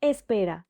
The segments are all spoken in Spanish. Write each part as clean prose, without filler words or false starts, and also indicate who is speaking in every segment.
Speaker 1: Espera,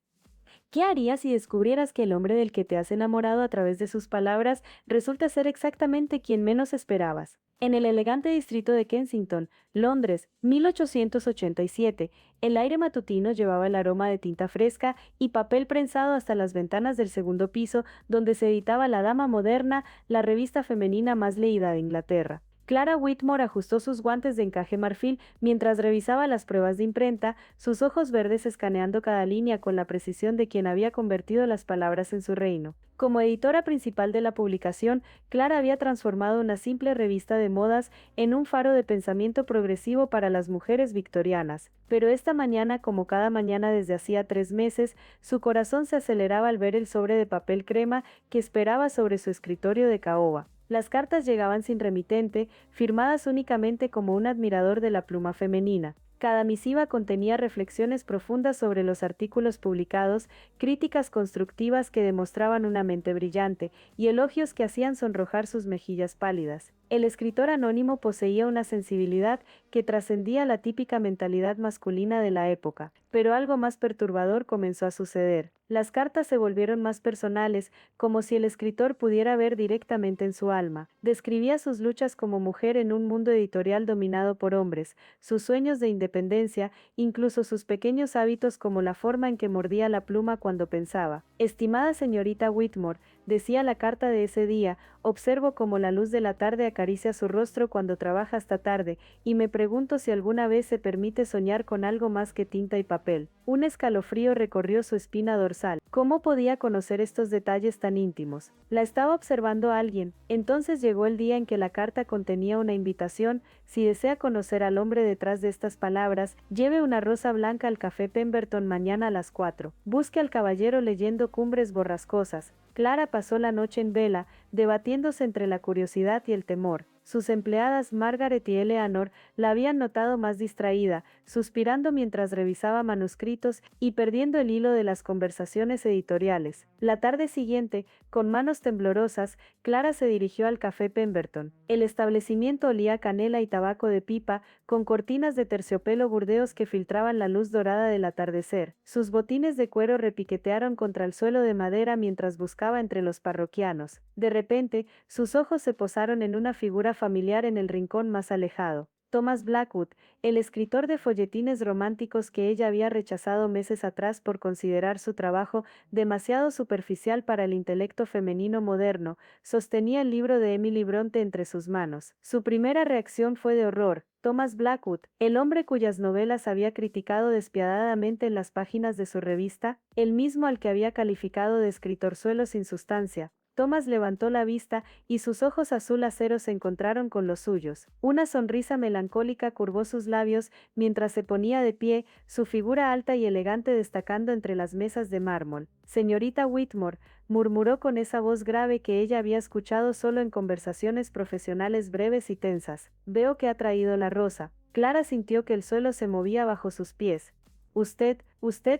Speaker 1: ¿qué harías si descubrieras que el hombre del que te has enamorado a través de sus palabras resulta ser exactamente quien menos esperabas? En el elegante distrito de Kensington, Londres, 1887, el aire matutino llevaba el aroma de tinta fresca y papel prensado hasta las ventanas del segundo piso, donde se editaba La Dama Moderna, la revista femenina más leída de Inglaterra. Clara Whitmore ajustó sus guantes de encaje marfil mientras revisaba las pruebas de imprenta, sus ojos verdes escaneando cada línea con la precisión de quien había convertido las palabras en su reino. Como editora principal de la publicación, Clara había transformado una simple revista de modas en un faro de pensamiento progresivo para las mujeres victorianas. Pero esta mañana, como cada mañana desde hacía 3 meses, su corazón se aceleraba al ver el sobre de papel crema que esperaba sobre su escritorio de caoba. Las cartas llegaban sin remitente, firmadas únicamente como un admirador de la pluma femenina. Cada misiva contenía reflexiones profundas sobre los artículos publicados, críticas constructivas que demostraban una mente brillante, y elogios que hacían sonrojar sus mejillas pálidas. El escritor anónimo poseía una sensibilidad que trascendía la típica mentalidad masculina de la época, pero algo más perturbador comenzó a suceder. Las cartas se volvieron más personales, como si el escritor pudiera ver directamente en su alma. Describía sus luchas como mujer en un mundo editorial dominado por hombres, sus sueños de independencia, incluso sus pequeños hábitos como la forma en que mordía la pluma cuando pensaba. Estimada señorita Whitmore, decía la carta de ese día, observo cómo la luz de la tarde acaricia su rostro cuando trabaja hasta tarde, y me pregunto si alguna vez se permite soñar con algo más que tinta y papel. Un escalofrío recorrió su espina dorsal. ¿Cómo podía conocer estos detalles tan íntimos? La estaba observando alguien. Entonces llegó el día en que la carta contenía una invitación: si desea conocer al hombre detrás de estas palabras, lleve una rosa blanca al café Pemberton mañana a las 4. Busque al caballero leyendo Cumbres Borrascosas. Clara pasó la noche en vela, debatiéndose entre la curiosidad y el temor. Sus empleadas Margaret y Eleanor la habían notado más distraída, suspirando mientras revisaba manuscritos y perdiendo el hilo de las conversaciones editoriales. La tarde siguiente, con manos temblorosas, Clara se dirigió al café Pemberton. El establecimiento olía a canela y tabaco de pipa, con cortinas de terciopelo burdeos que filtraban la luz dorada del atardecer. Sus botines de cuero repiquetearon contra el suelo de madera mientras buscaba entre los parroquianos. De repente, sus ojos se posaron en una figura familiar en el rincón más alejado. Thomas Blackwood, el escritor de folletines románticos que ella había rechazado meses atrás por considerar su trabajo demasiado superficial para el intelecto femenino moderno, sostenía el libro de Emily Bronte entre sus manos. Su primera reacción fue de horror. Thomas Blackwood, el hombre cuyas novelas había criticado despiadadamente en las páginas de su revista, el mismo al que había calificado de escritorzuelo sin sustancia. Thomas levantó la vista y sus ojos azul acero se encontraron con los suyos. Una sonrisa melancólica curvó sus labios mientras se ponía de pie, su figura alta y elegante destacando entre las mesas de mármol. Señorita Whitmore, murmuró con esa voz grave que ella había escuchado solo en conversaciones profesionales breves y tensas. Veo que ha traído la rosa. Clara sintió que el suelo se movía bajo sus pies. Usted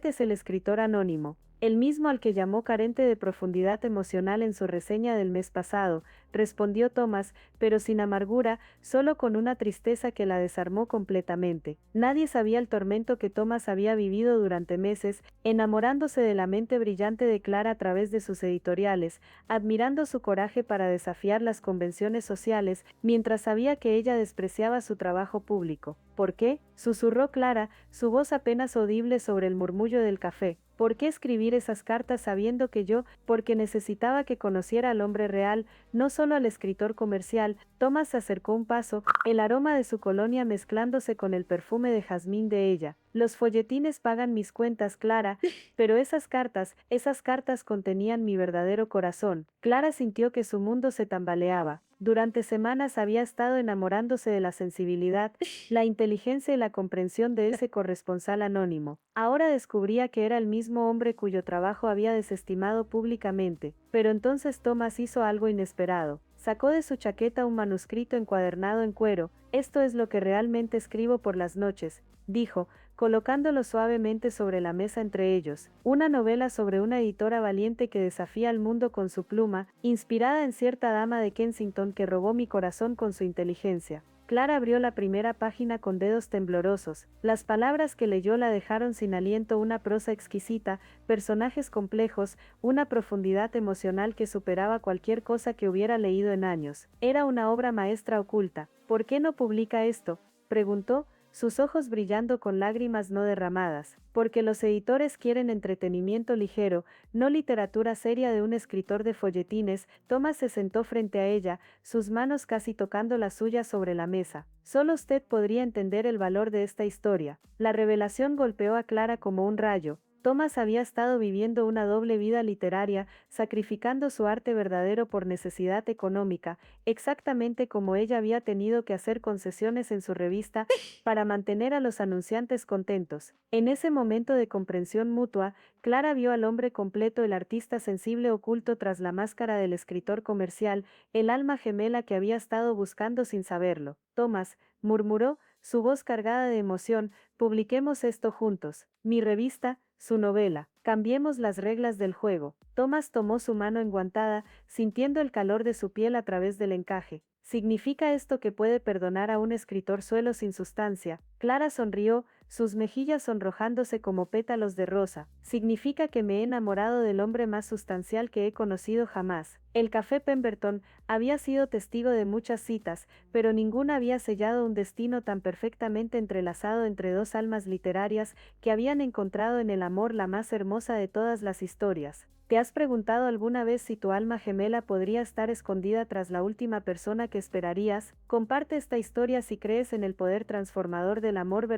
Speaker 1: es el escritor anónimo. El mismo al que llamó carente de profundidad emocional en su reseña del mes pasado, respondió Thomas, pero sin amargura, solo con una tristeza que la desarmó completamente. Nadie sabía el tormento que Thomas había vivido durante meses, enamorándose de la mente brillante de Clara a través de sus editoriales, admirando su coraje para desafiar las convenciones sociales, mientras sabía que ella despreciaba su trabajo público. ¿Por qué?, susurró Clara, su voz apenas audible sobre el murmullo del café. ¿Por qué escribir esas cartas sabiendo que yo? Porque necesitaba que conociera al hombre real, no solo al escritor comercial. Thomas se acercó un paso, el aroma de su colonia mezclándose con el perfume de jazmín de ella. Los folletines pagan mis cuentas, Clara, pero esas cartas contenían mi verdadero corazón. Clara sintió que su mundo se tambaleaba. Durante semanas había estado enamorándose de la sensibilidad, la inteligencia y la comprensión de ese corresponsal anónimo. Ahora descubría que era el mismo hombre cuyo trabajo había desestimado públicamente. Pero entonces Thomas hizo algo inesperado. Sacó de su chaqueta un manuscrito encuadernado en cuero, Esto es lo que realmente escribo por las noches, dijo, colocándolo suavemente sobre la mesa entre ellos, una novela sobre una editora valiente que desafía al mundo con su pluma, inspirada en cierta dama de Kensington que robó mi corazón con su inteligencia. Clara abrió la primera página con dedos temblorosos. Las palabras que leyó la dejaron sin aliento, una prosa exquisita, personajes complejos, una profundidad emocional que superaba cualquier cosa que hubiera leído en años. Era una obra maestra oculta. ¿Por qué no publica esto?, preguntó, sus ojos brillando con lágrimas no derramadas. Porque los editores quieren entretenimiento ligero, no literatura seria de un escritor de folletines. Thomas se sentó frente a ella, sus manos casi tocando las suyas sobre la mesa. Solo usted podría entender el valor de esta historia. La revelación golpeó a Clara como un rayo. Thomas había estado viviendo una doble vida literaria, sacrificando su arte verdadero por necesidad económica, exactamente como ella había tenido que hacer concesiones en su revista para mantener a los anunciantes contentos. En ese momento de comprensión mutua, Clara vio al hombre completo, el artista sensible oculto tras la máscara del escritor comercial, el alma gemela que había estado buscando sin saberlo. Thomas, murmuró, su voz cargada de emoción, publiquemos esto juntos. Mi revista, su novela. Cambiemos las reglas del juego. Thomas tomó su mano enguantada, sintiendo el calor de su piel a través del encaje. ¿Significa esto que puede perdonar a un escritor suelo sin sustancia? Clara sonrió, sus mejillas sonrojándose como pétalos de rosa. Significa que me he enamorado del hombre más sustancial que he conocido jamás. El Café Pemberton había sido testigo de muchas citas, pero ninguna había sellado un destino tan perfectamente entrelazado entre dos almas literarias que habían encontrado en el amor la más hermosa de todas las historias. ¿Te has preguntado alguna vez si tu alma gemela podría estar escondida tras la última persona que esperarías? Comparte esta historia si crees en el poder transformador del amor verdadero.